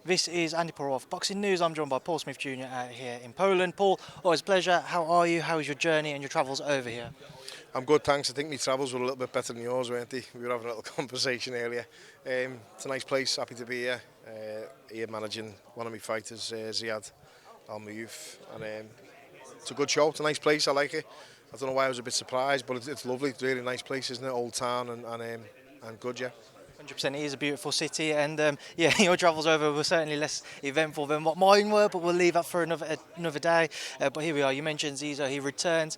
This is Andi Purewal for Boxing News. I'm joined by Paul Smith Jr. out here in Poland. Paul, always a pleasure. How are you? How was your journey and your travels over here? I'm good, thanks. I think my travels were a little bit better than yours, weren't they? We were having a little conversation earlier. It's a nice place, happy to be here. Here managing one of my fighters, Ziyad Almaayouf. And it's a good show, it's a nice place, I like it. I don't know why I was a bit surprised, but it's lovely, it's a really nice place, isn't it? Old town and good, yeah. 100%, it is a beautiful city, and yeah, your travels over were certainly less eventful than what mine were, but we'll leave that for another day. But here we are. You mentioned Zizo, he returns.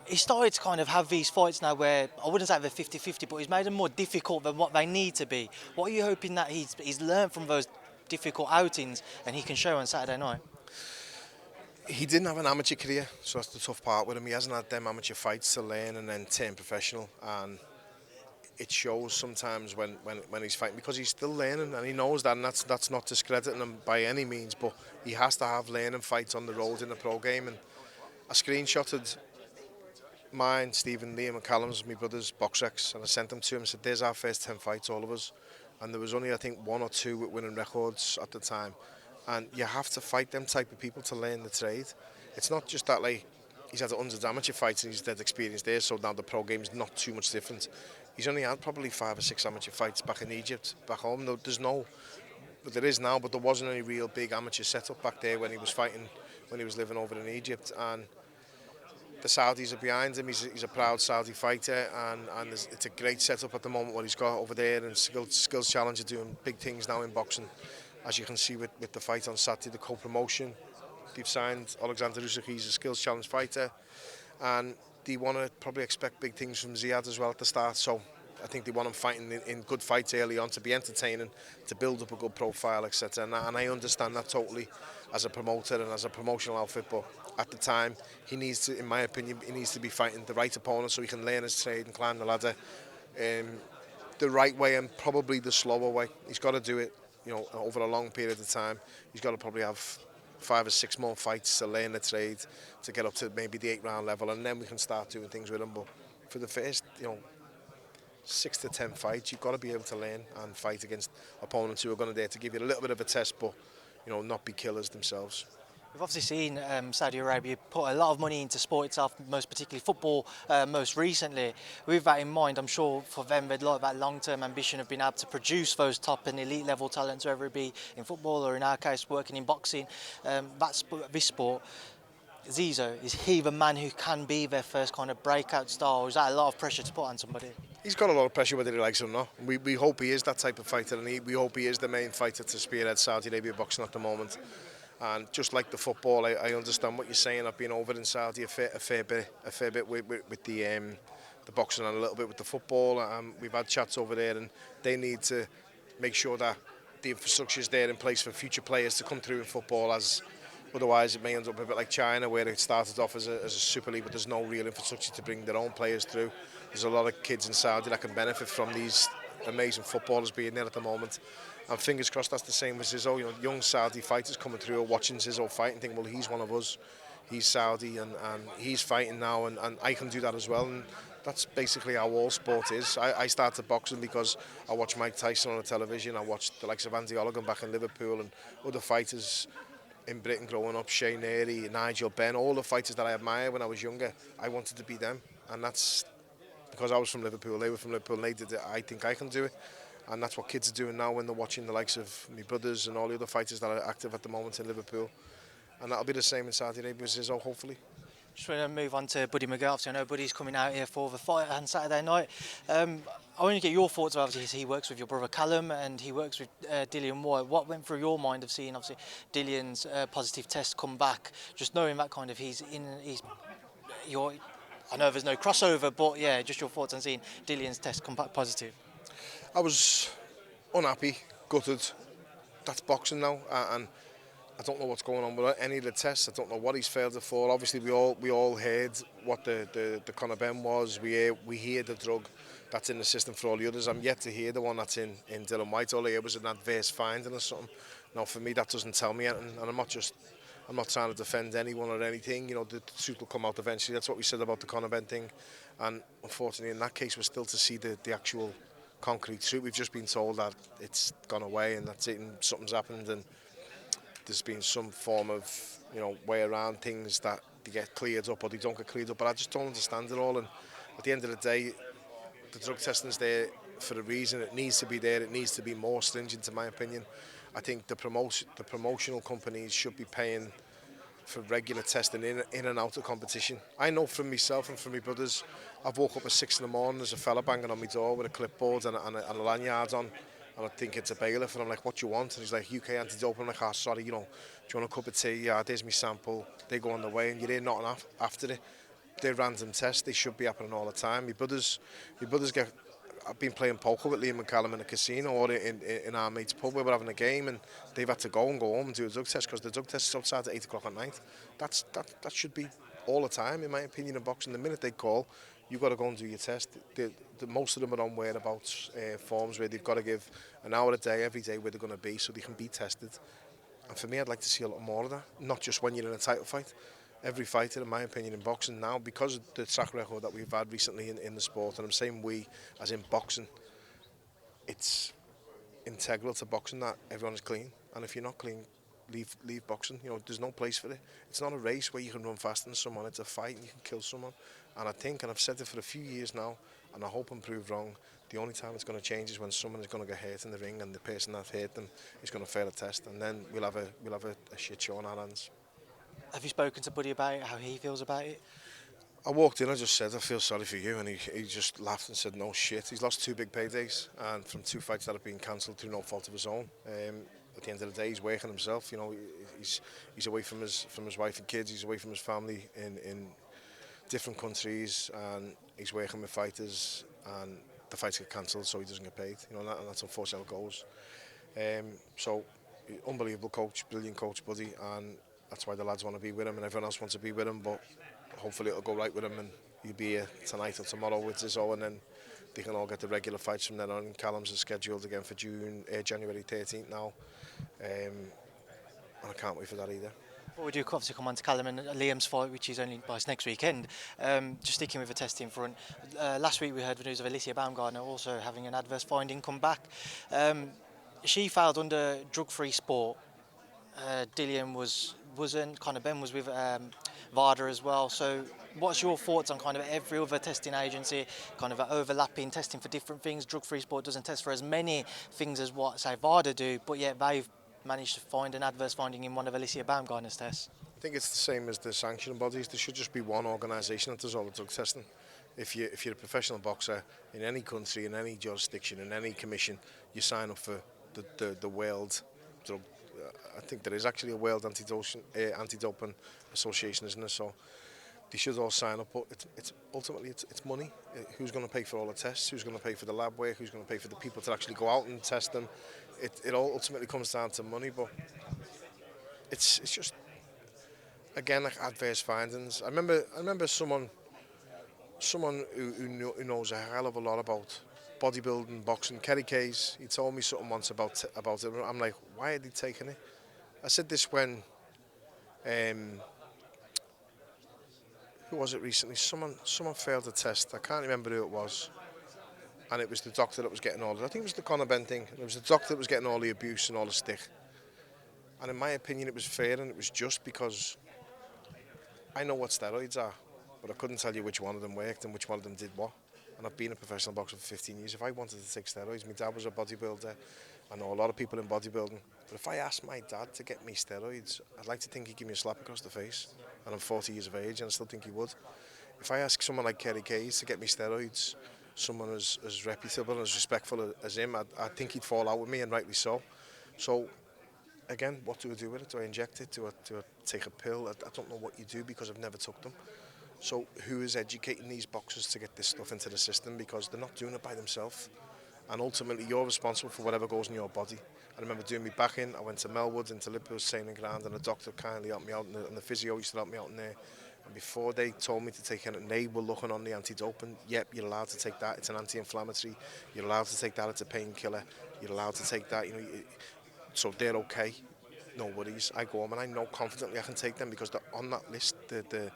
He started to kind of have these fights now where I wouldn't say they're 50-50, but he's made them more difficult than what they need to be. What are you hoping that he's learned from those difficult outings and he can show on Saturday night? He didn't have an amateur career, so that's the tough part with him. He hasn't had them amateur fights to learn and then turn professional, and it shows sometimes when he's fighting, because he's still learning and he knows that, and that's not discrediting him by any means, but he has to have learning fights on the road in the pro game. And I screenshotted mine, Stephen, Liam and Callum's, my brother's box recs, and I sent them to him and said, there's our first 10 fights, all of us. And there was only, I think, 1 or 2 with winning records at the time. And you have to fight them type of people to learn the trade. It's not just that, like, he's had 100 amateur fights and he's dead experienced there, so now the pro game's not too much different. He's only had probably 5 or 6 amateur fights back in Egypt, back home. There is now, but there wasn't any real big amateur setup back there when he was fighting, when he was living over in Egypt. And the Saudis are behind him. He's a proud Saudi fighter, and it's a great setup at the moment what he's got over there. And Skills Challenge are doing big things now in boxing, as you can see with the fight on Saturday, the co-promotion. They've signed Alexander Usyk, he's a Skills Challenge fighter, and they want to probably expect big things from Ziyad as well at the start. So I think they want him fighting in good fights early on to be entertaining, to build up a good profile, etc. And I understand that totally as a promoter and as a promotional outfit, but at the time he needs to, in my opinion, he needs to be fighting the right opponent so he can learn his trade and climb the ladder the right way and probably the slower way. He's got to do it, over a long period of time. He's got to probably have 5 or 6 more fights to learn the trade, to get up to maybe the 8-round level, and then we can start doing things with him. But for the first, 6 to 10 fights, you've got to be able to learn and fight against opponents who are going to dare to give you a little bit of a test, but not be killers themselves. We've obviously seen Saudi Arabia put a lot of money into sport itself, most particularly football, most recently. With that in mind, I'm sure for them they'd like that long-term ambition of being able to produce those top and elite level talents, whether it be in football or in our case working in boxing. This sport, Zizo, is he the man who can be their first kind of breakout star, or is that a lot of pressure to put on somebody? He's got a lot of pressure whether he likes it or not. We hope he is that type of fighter, and we hope he is the main fighter to spearhead Saudi Arabia boxing at the moment. And just like the football, I understand what you're saying. I've been over in Saudi a fair bit with the boxing and a little bit with the football. We've had chats over there, and they need to make sure that the infrastructure is there in place for future players to come through in football. As otherwise, it may end up a bit like China, where it started off as a super league, but there's no real infrastructure to bring their own players through. There's a lot of kids in Saudi that can benefit from these amazing footballers being there at the moment. And fingers crossed that's the same with Zizo. Young Saudi fighters coming through or watching Zizo fight and think, well, he's one of us. He's Saudi and he's fighting now, and I can do that as well. And that's basically how all sport is. I started boxing because I watched Mike Tyson on the television. I watched the likes of Andy Olligan back in Liverpool and other fighters in Britain growing up, Shane Neary, Nigel Benn, all the fighters that I admired when I was younger. I wanted to be them, and that's because I was from Liverpool, they were from Liverpool, and they did it. I think I can do it. And that's what kids are doing now when they're watching the likes of my brothers and all the other fighters that are active at the moment in Liverpool. And that'll be the same in Saudi Arabia as Zizo, hopefully. Just want to move on to Buddy McGill. Obviously, I know Buddy's coming out here for the fight on Saturday night. I want to get your thoughts about, obviously, he works with your brother Callum and he works with Dillian Whyte. What went through your mind of seeing, obviously, Dillian's positive test come back? Just knowing that kind of I know there's no crossover, but yeah, just your thoughts on seeing Dillian's test come back positive. I was unhappy, gutted. That's boxing now, and I don't know what's going on with any of the tests. I don't know what he's failed it for. Obviously, we all heard what the Conor Ben was. We hear the drug that's in the system for all the others. I'm yet to hear the one that's in Dillian Whyte. All I heard was an adverse finding or something. Now, for me, that doesn't tell me anything, and I'm not trying to defend anyone or anything. The truth will come out eventually. That's what we said about the Conor Ben thing, and unfortunately, in that case, we're still to see the actual concrete truth. We've just been told that it's gone away and that's it, and something's happened, and there's been some form of, way around things that they get cleared up or they don't get cleared up. But I just don't understand it all. And at the end of the day, the drug testing's there for a reason. It needs to be there. It needs to be more stringent, in my opinion. I think the promotional companies should be paying for regular testing in and out of competition. I know from myself and from my brothers, I've woke up at 6 in the morning, there's a fella banging on my door with a clipboard and a lanyard on, and I think it's a bailiff, and I'm like, what do you want? And he's like, UK anti-doping. I'm like, oh, sorry, do you want a cup of tea? Yeah, there's my sample. They go on the way, and you're there nothing after it. They're random tests. They should be happening all the time. My brothers get. I've been playing poker with Liam and Callum in a casino or in our mate's pub where we're having a game, and they've had to go home and do a drug test because the drug test is outside at 8 o'clock at night. That should be all the time, in my opinion, in boxing. The minute they call, you've got to go and do your test. Most of them are on whereabouts forms where they've got to give an hour a day, every day, where they're going to be so they can be tested. And for me, I'd like to see a lot more of that, not just when you're in a title fight. Every fighter, in my opinion, in boxing now, because of the track record that we've had recently in the sport, and I'm saying we, as in boxing, it's integral to boxing that everyone is clean. And if you're not clean, leave boxing. There's no place for it. It's not a race where you can run faster than someone. It's a fight and you can kill someone. And I think, and I've said it for a few years now, and I hope I'm proved wrong, the only time it's going to change is when someone is going to get hurt in the ring and the person that hurt them is going to fail a test, and then we'll have a shit show on our hands. Have you spoken to Buddy about it, how he feels about it? I walked in, I just said, I feel sorry for you, and he just laughed and said, no shit. He's lost 2 big paydays, and from 2 fights that have been cancelled through no fault of his own. At the end of the day, he's working himself. He's away from his wife and kids. He's away from his family in different countries, and he's working with fighters, and the fights get cancelled, so he doesn't get paid. And that's unfortunately how it goes. So, unbelievable coach, brilliant coach, Buddy, and that's why the lads want to be with him, and everyone else wants to be with him. But hopefully it'll go right with him, and he'll be here tonight or tomorrow with Zizzo, and then they can all get the regular fights from then on. Callum's is scheduled again for January 13th now, and I can't wait for that either. Well, we do obviously come on to Callum and Liam's fight, which is only by next weekend. Just sticking with the testing front, last week we heard the news of Usyk-Dubois also having an adverse finding come back. She failed under drug-free sport. Dillian wasn't. Kind of Ben was with VADA as well. So, what's your thoughts on kind of every other testing agency, kind of overlapping testing for different things? Drug-free sport doesn't test for as many things as what, say, VADA do, but yet they've managed to find an adverse finding in one of Usyk-Dubois' tests. I think it's the same as the sanctioning bodies. There should just be one organisation that does all the drug testing. If you're a professional boxer in any country, in any jurisdiction, in any commission, you sign up for the World Drug. I think there is actually a World Anti-Doping Association, isn't there? So they should all sign up. But it's ultimately it's money. Who's going to pay for all the tests? Who's going to pay for the lab work? Who's going to pay for the people to actually go out and test them? It all ultimately comes down to money. But it's just, again, like adverse findings. I remember someone who knows a hell of a lot about bodybuilding, boxing, Kerry Kays. He told me something once about it. I'm like, why are they taking it? I said this when, who was it recently? Someone failed a test. I can't remember who it was. And it was the doctor that was getting all of it. I think it was the Conor Ben thing. It was the doctor that was getting all the abuse and all the stick. And in my opinion, it was fair and it was just because I know what steroids are, but I couldn't tell you which one of them worked and which one of them did what. And I've been a professional boxer for 15 years. If I wanted to take steroids, my dad was a bodybuilder. I know a lot of people in bodybuilding. But if I asked my dad to get me steroids, I'd like to think he'd give me a slap across the face. And I'm 40 years of age and I still think he would. If I ask someone like Kerry Kays to get me steroids, someone as reputable and as respectful as him, I think he'd fall out with me, and rightly so. So, again, what do I do with it? Do I inject it? Do I take a pill? I don't know what you do because I've never took them. So who is educating these boxers to get this stuff into the system? Because they're not doing it by themselves. And ultimately, you're responsible for whatever goes in your body. I remember doing me back in. I went to Melwood, into Liverpool's training ground, and the doctor kindly helped me out, and the physio used to help me out in there. And before they told me to take it, they were looking on the anti-doping. Yep, you're allowed to take that. It's an anti-inflammatory. You're allowed to take that. It's a painkiller. You're allowed to take that. So they're okay. No worries. I go home and I know confidently I can take them because they're on that list. They're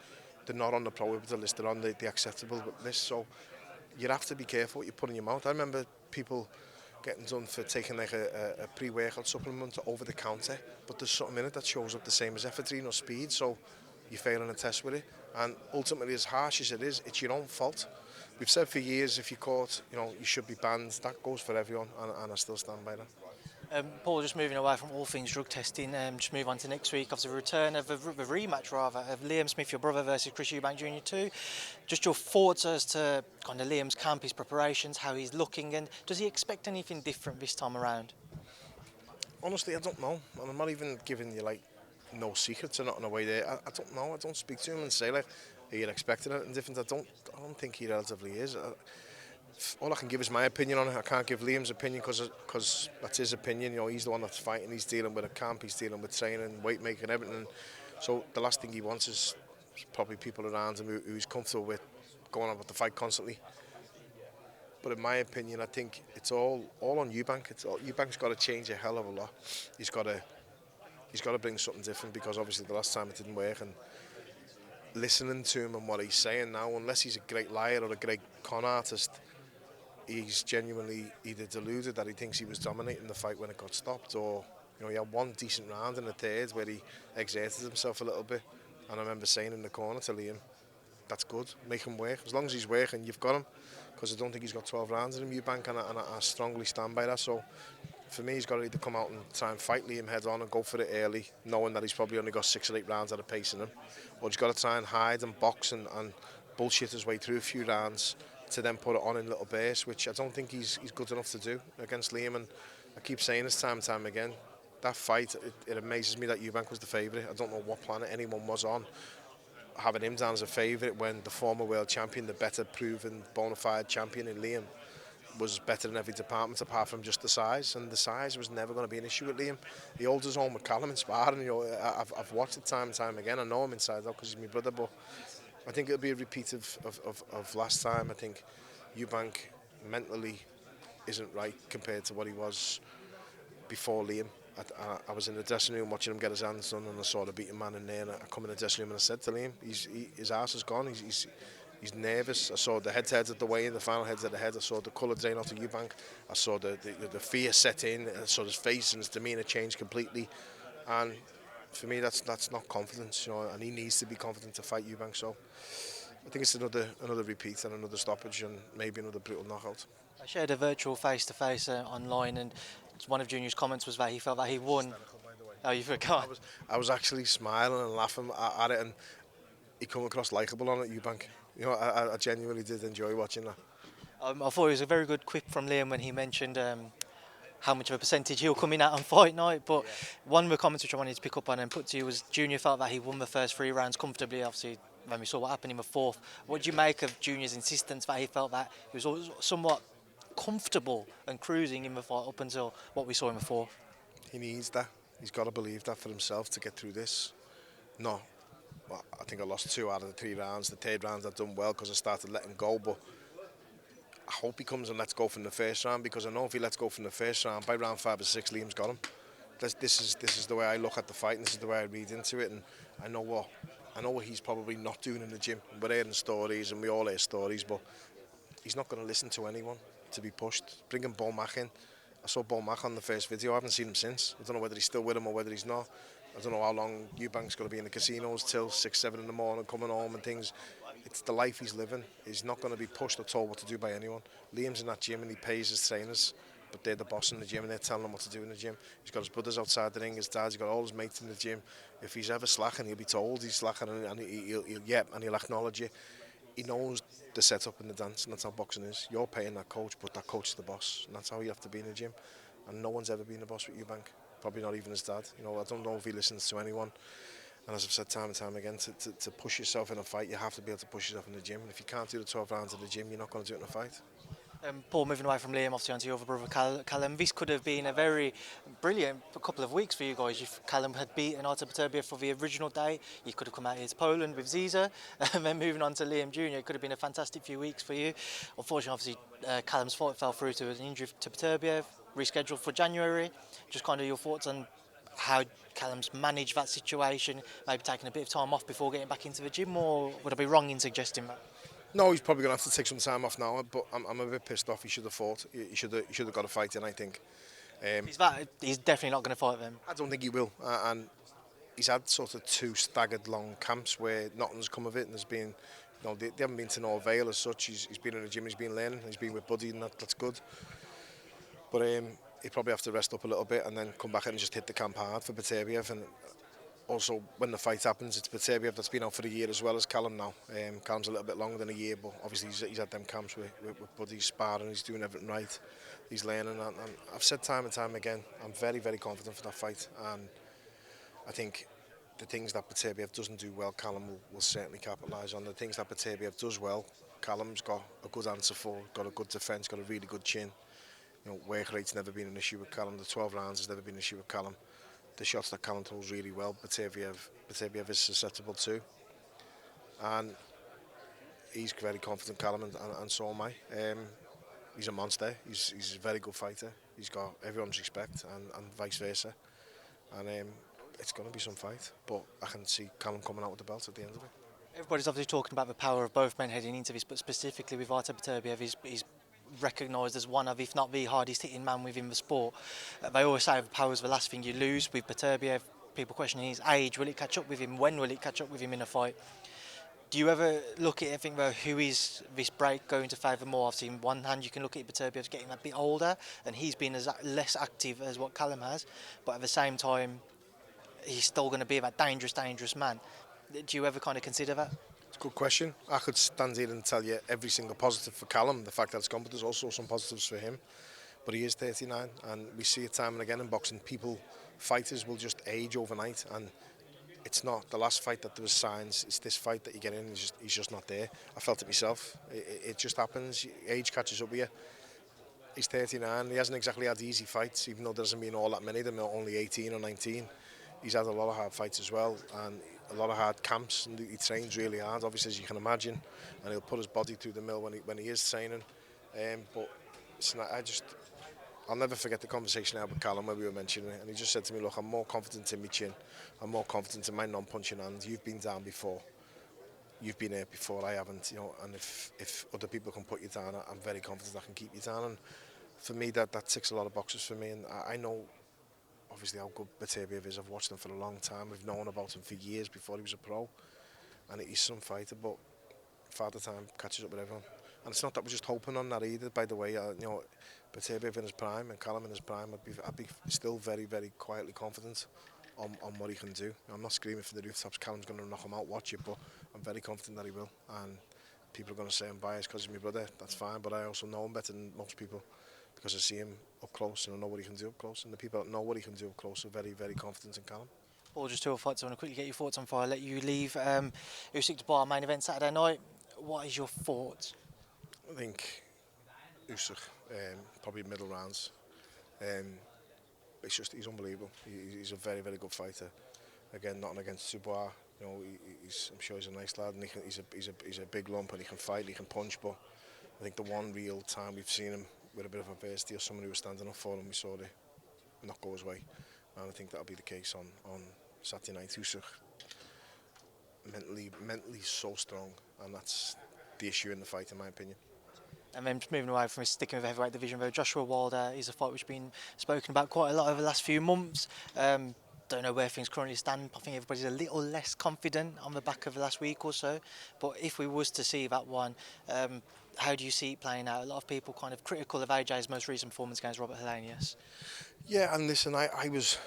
not on the prohibited list. They're on the acceptable list. So you have to be careful what you put in your mouth. I remember people getting done for taking like a pre-workout supplement over the counter, but there's something in it that shows up the same as ephedrine or speed, so you're failing a test with it. And ultimately, as harsh as it is, it's your own fault. We've said for years, if you're caught, you should be banned. That goes for everyone, and I still stand by that. Paul, just moving away from all things drug testing, just move on to next week. Obviously, the return of a rematch, rather, of Liam Smith, your brother, versus Smith-Eubank Jr. too. Just your thoughts as to kind of Liam's camp, his preparations, how he's looking, and does he expect anything different this time around? Honestly, I don't know, and I'm not even giving you like no secrets or nothing away there. I don't know. I don't speak to him and say like, "Are you expecting anything different?" I don't think he relatively is. All I can give is my opinion on it. I can't give Liam's opinion because that's his opinion. He's the one that's fighting. He's dealing with a camp. He's dealing with training, weight making, everything. So the last thing he wants is probably people around him who he's comfortable with going on with the fight constantly. But in my opinion, I think it's all on Eubank. Eubank's got to change a hell of a lot. He's got to bring something different because obviously the last time it didn't work. And listening to him and what he's saying now, unless he's a great liar or a great con artist, he's genuinely either deluded that he thinks he was dominating the fight when it got stopped, or he had one decent round in the third where he exerted himself a little bit. And I remember saying in the corner to Liam, that's good, make him work. As long as he's working, you've got him. Because I don't think he's got 12 rounds in him, Eubank, and I strongly stand by that. So for me, he's got to either come out and try and fight Liam head on and go for it early, knowing that he's probably only got 6 or 8 rounds at a pace in him. Or he's got to try and hide and box and bullshit his way through a few rounds to then put it on in little bursts, which I don't think he's good enough to do against Liam. And I keep saying this time and time again, that fight, it amazes me that Eubank was the favourite. I don't know what planet anyone was on, having him down as a favourite when the former world champion, the better proven bona fide champion in Liam, was better in every department apart from just the size, and the size was never going to be an issue with Liam. He holds his own with Callum in sparring. I've watched it time and time again. I know him inside out because he's my brother, but I think it'll be a repeat of last time. I think Eubank mentally isn't right compared to what he was before Liam. I was in the dressing room watching him get his hands done, and I saw the beaten man in there, and I come in the dressing room and I said to Liam, his arse is gone, he's nervous. I saw the heads at the weigh-in, the final heads at the head. I saw the colour drain off of Eubank. I saw the fear set in. I saw his face and his demeanour change completely. And for me, that's not confidence, and he needs to be confident to fight Eubank. So I think it's another repeat and another stoppage and maybe another brutal knockout. I shared a virtual face-to-face online, and one of Junior's comments was that he felt that he won. Oh, you forgot? I was actually smiling and laughing at it, and he come across likeable on it, Eubank. I genuinely did enjoy watching that. I thought it was a very good quip from Liam when he mentioned how much of a percentage he'll come in at on fight night. But one of the comments which I wanted to pick up on and put to you was Junior felt that he won the first 3 rounds comfortably. Obviously, when we saw what happened in the 4th, what do you make of Junior's insistence that he felt that he was somewhat comfortable and cruising in the fight up until what we saw in the 4th? He needs that. He's got to believe that for himself to get through this. No, well, I think I lost 2 out of the 3 rounds. The 3rd round I've done well because I started letting go, but I hope he comes and lets go from the 1st round, because I know if he lets go from the 1st round, by round 5 or 6, Liam's got him. This is the way I look at the fight, and this is the way I read into it, and I know what he's probably not doing in the gym. We're hearing stories, and we all hear stories, but he's not going to listen to anyone to be pushed. Bringing Bo Mack in. I saw Bo Mack on the first video. I haven't seen him since. I don't know whether he's still with him or whether he's not. I don't know how long Eubank's going to be in the casinos till 6, 7 in the morning, coming home and things. It's the life he's living. He's not going to be pushed or told what to do by anyone. Liam's in that gym and he pays his trainers, but they're the boss in the gym and they're telling him what to do in the gym. He's got his brothers outside the ring, his dad, he's got all his mates in the gym. If he's ever slacking, he'll be told he's slacking, and he'll acknowledge it. He knows the setup in the dance, and that's how boxing is. You're paying that coach, but that coach is the boss, and that's how you have to be in the gym. And no one's ever been the boss with Eubank. Probably not even his dad. I don't know if he listens to anyone. And as I've said time and time again, to push yourself in a fight, you have to be able to push yourself in the gym. And if you can't do the 12 rounds in the gym, you're not going to do it in a fight. Paul, moving away from Liam, obviously onto your other brother Callum, this could have been a very brilliant couple of weeks for you guys. If Callum had beaten Artur Beterbiev for the original day, you could have come out here to Poland with Ziza, and then moving on to Liam Jr. It could have been a fantastic few weeks for you. Unfortunately, obviously, Callum's fight fell through to an injury to Beterbiev, rescheduled for January. Just kind of your thoughts on how Callum's managed that situation, maybe taking a bit of time off before getting back into the gym, or would I be wrong in suggesting that? No, he's probably going to have to take some time off now, but I'm a bit pissed off. He should have fought. He should have got a fight in, I think. He's definitely not going to fight them. I don't think he will. And he's had sort of 2 staggered long camps where nothing's come of it, and there's been, they haven't been to no avail as such. He's been in the gym, he's been learning, he's been with Buddy, and that's good. But he'd probably have to rest up a little bit and then come back and just hit the camp hard for Beterbiev. And also, when the fight happens, it's Beterbiev that's been out for a year as well as Callum now. Callum's a little bit longer than a year, but obviously he's had them camps with Buddy, sparring, he's doing everything right. He's learning, and I've said time and time again, I'm very, very confident for that fight. And I think the things that Beterbiev doesn't do well, Callum will certainly capitalise on. The things that Beterbiev does well, Callum's got a good answer for, got a good defence, got a really good chin. Work rate's never been an issue with Callum. The 12 rounds has never been an issue with Callum. The shots that Callum throws really well, Beterbiev is susceptible to. And he's very confident, Callum, and so am I. He's a monster. He's a very good fighter. He's got everyone's respect, and vice versa. And it's going to be some fight, but I can see Callum coming out with the belt at the end of it. Everybody's obviously talking about the power of both men heading into this, but specifically with Artur Beterbiev, he's recognised as one of, if not the hardest hitting man within the sport. They always say the power is the last thing you lose. With Beterbiev, people questioning his age, will it catch up with him? When will it catch up with him in a fight? Do you ever look at it and think, well, who is this break going to favour more? Obviously, on one hand, you can look at Beterbiev's getting a bit older and he's been less active as what Callum has, but at the same time, he's still going to be that dangerous man. Do you ever kind of consider that? It's a good question. I could stand here and tell you every single positive for Callum, the fact that it's gone, but there's also some positives for him. But he is 39, and we see it time and again in boxing. Fighters will just age overnight, and it's not the last fight that there was signs. It's this fight that you get in, he's just not there. I felt it myself. It just happens. Age catches up with you. He's 39. He hasn't exactly had easy fights, even though there doesn't mean all that many. They're only 18 or 19. He's had a lot of hard fights as well, and a lot of hard camps, and he trains really hard, obviously, as you can imagine, and he'll put his body through the mill when he is training. But I'll never forget the conversation I had with Callum where we were mentioning it, and he just said to me, look, I'm more confident in my chin, I'm more confident in my non-punching hands. You've been down before, you've been here before, I haven't, and if other people can put you down, I'm very confident I can keep you down. And for me, that ticks a lot of boxes for me, and I know obviously how good Beterbiev is. I've watched him for a long time. We've known about him for years before he was a pro, and he's some fighter, but Father Time catches up with everyone. And it's not that we're just hoping on that either, by the way. Beterbiev in his prime and Callum in his prime, I'd be still very, very quietly confident on what he can do. I'm not screaming for the rooftops, Callum's going to knock him out, watch it, but I'm very confident that he will. And people are going to say I'm biased because he's my brother, that's fine, but I also know him better than most people, because I see him up close and I know what he can do up close, and the people that know what he can do up close are very, very confident in Callum. Or just 2 fights, I want to quickly get your thoughts on fire. I'll let you leave Usyk-Dubois main event Saturday night. What is your thoughts? I think Usyk, probably middle rounds. He's unbelievable. He's a very, very good fighter. Again, nothing against Dubois. I'm sure he's a nice lad, and he's a big lump, and he can fight, he can punch. But I think the one real time we've seen him with a bit of adversity or someone who was standing up for him, we saw it not go his way. And I think that'll be the case on Saturday night. Usyk mentally so strong, and that's the issue in the fight, in my opinion. And then just moving away from sticking with the heavyweight division, though, Joshua Wilder is a fight which has been spoken about quite a lot over the last few months. Don't know where things currently stand. I think everybody's a little less confident on the back of the last week or so. But if we was to see that one, how do you see it playing out? A lot of people kind of critical of AJ's most recent performance against Robert Helenius. Yeah, and listen, I was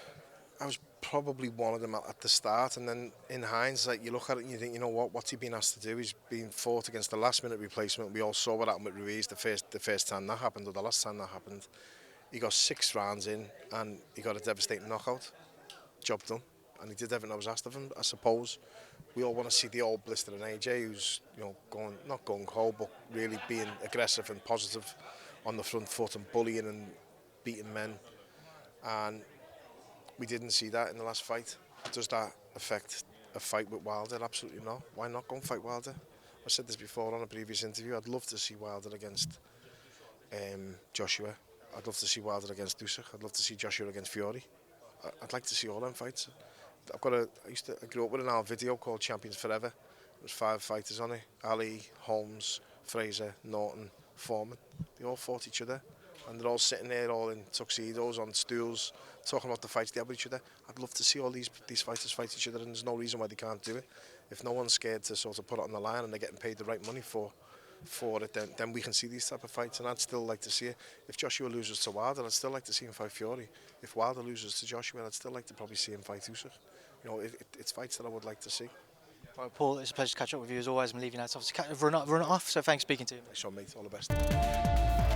probably one of them at the start, and then in hindsight you look at it and you think, what's he been asked to do? He's been fought against the last minute replacement. We all saw what happened with Ruiz the first time that happened, or the last time that happened. He got 6 rounds in and he got a devastating knockout. Job done, and he did everything that was asked of him. I suppose we all want to see the old blistering AJ, who's going not gung-ho, but really being aggressive and positive on the front foot and bullying and beating men. And we didn't see that in the last fight. Does that affect a fight with Wilder? Absolutely not. Why not go and fight Wilder? I said this before on a previous interview. I'd love to see Wilder against Joshua. I'd love to see Wilder against Usyk. I'd love to see Joshua against Fury. I'd like to see all them fights. I grew up with an old video called Champions Forever, There's 5 fighters on it. Ali, Holmes, Fraser, Norton, Foreman. They all fought each other. And they're all sitting there all in tuxedos on stools talking about the fights they have with each other. I'd love to see all these fighters fight each other, and there's no reason why they can't do it. If no one's scared to sort of put it on the line and they're getting paid the right money for it, then we can see these type of fights, and I'd still like to see it. If Joshua loses to Wilder, I'd still like to see him fight Fury. If Wilder loses to Joshua, I'd still like to probably see him fight Usyk. You know, it's fights that I would like to see. Right, Paul, it's a pleasure to catch up with you as always. I'm leaving now to obviously run it off, so thanks for speaking to you. Nice one, mate. All the best.